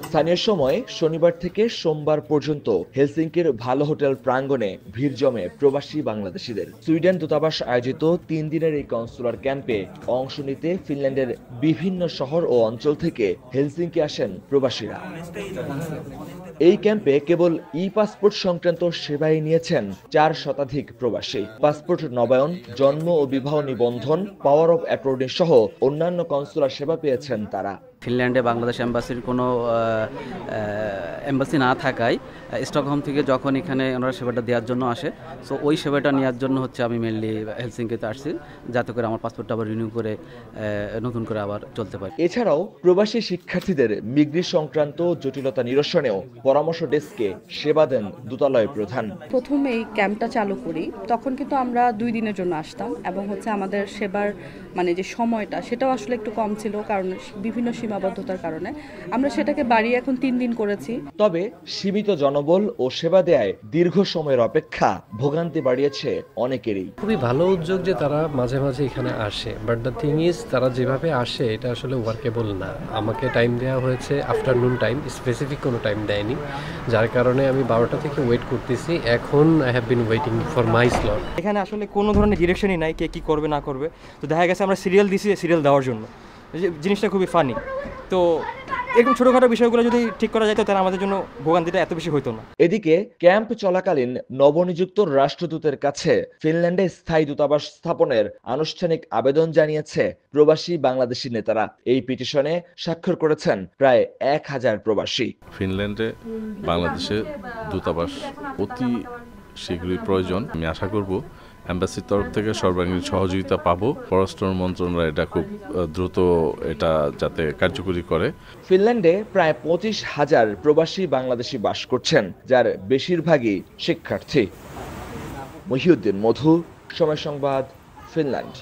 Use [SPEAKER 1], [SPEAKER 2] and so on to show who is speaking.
[SPEAKER 1] স্থানীয় সময় শনিবার থেকে সোমবার পর্যন্ত হেলসিঙ্কির ভালো হোটেল প্রাঙ্গণে ভিড় জমে প্রবাসী বাংলাদেশিদের। সুইডেন দূতাবাস আয়োজিত 3 দিনের এই কনসুলার ক্যাম্পে অংশ নিতে ফিনল্যান্ডের বিভিন্ন শহর ও অঞ্চল থেকে হেলসিঙ্কি আসেন প্রবাসীরা। এই ক্যাম্পে কেবল পাসপোর্ট সংক্রান্ত সেবাই নিয়েছেন 4 শতাধিক প্রবাসী। পাসপোর্ট নবায়ন, জন্ম ও বিবাহ নিবন্ধন, পাওয়ার অফ অ্যাটর্নি সহ অন্যান্য কনসুলার সেবা পেয়েছেন তারা।
[SPEAKER 2] ফিনল্যান্ডে বাংলাদেশ এম্বাসির কোনো এম্বাসি না থাকায় স্টকহোম থেকে যখন এখানে ওনারা সেবাটা দেওয়ার জন্য আসে, সো ওই সেবাটা নেওয়ার জন্য হচ্ছে আমি মেনলি হেলসিঙ্কিতে আসছি, যাতে করে আমার পাসপোর্টটা আবার রিনিউ করে নতুন করে আবার চলতে পারে।
[SPEAKER 1] এছাড়াও প্রবাসী শিক্ষার্থীদের মিগ্রি সংক্রান্ত জটিলতা নিরসনেও পরামর্শ ডেস্কে সেবা দেন দূতালয় প্রধান।
[SPEAKER 3] প্রথম এই ক্যাম্পটা চালু করি তখন কিন্তু আমরা 2 দিনের জন্য আসতাম এবং হচ্ছে আমাদের সেবার যে সময়টা সেটাও আসলে একটু কম ছিল, কারণ বিভিন্ন সীমাবদ্ধতার কারণে আমরা সেটাকে বাড়িয়ে এখন 3 দিন করেছি।
[SPEAKER 1] তবে সীমিত জনবল ও সেবা দেয়ায় দীর্ঘ সময়ের অপেক্ষা ভোগান্তি বাড়িয়েছে অনেকেরই।
[SPEAKER 4] খুবই ভালো উদ্যোগ যে তারা মাঝে মাঝে এখানে আসে, বাট দ্য থিং ইজ তারা যেভাবে আসে এটা আসলে ওয়ার্কেবল না। আমাকে টাইম দেওয়া হয়েছে আফটারনুন টাইম, স্পেসিফিক কোনো টাইম দেয়নি, যার কারণে আমি 12টা থেকে ওয়েট করতেছি। এখন I have been waiting for my slot.
[SPEAKER 5] এখানে আসলে কোনো ধরনের ডিরেকশনই নাই কে কী করবে না করবে। তো দেখা গেছে আমরা সিরিয়াল দিছি সিরিয়াল দেওয়ার জন্য, জিনিসটা খুবই ফানি। তো এরকম ছোটোখাটো বিষয়গুলো যদি ঠিক করা যেত তাহলে আমাদের জন্য ভোগান্তিটা এত বেশি হতো না।
[SPEAKER 1] এদিকে ক্যাম্প চলাকালীন নবনিযুক্ত রাষ্ট্রদূতের কাছে ফিনল্যান্ডে স্থায়ী দূতাবাস স্থাপনের আনুষ্ঠানিক আবেদন জানিয়েছে প্রবাসী বাংলাদেশি নেতারা। এই পিটিশনে স্বাক্ষর করেছেন প্রায় 1000 প্রবাসী।
[SPEAKER 6] ফিনল্যান্ডে বাংলাদেশের দূতাবাস অতি শীঘ্রই প্রয়োজন। আমি আশা করব এম্বাসির তরফ থেকে সর্বাঙ্গীন সহযোগিতা পাবো। পররাষ্ট্র মন্ত্রণালয় এটা খুব দ্রুত এটা যাতে কার্যকরী করে।
[SPEAKER 1] ফিনল্যান্ডে প্রায় 25,000 প্রবাসী বাংলাদেশি বাস করছেন, যার বেশিরভাগই শিক্ষার্থী। মহিউদ্দিন মধু, সময় সংবাদ, ফিনল্যান্ড।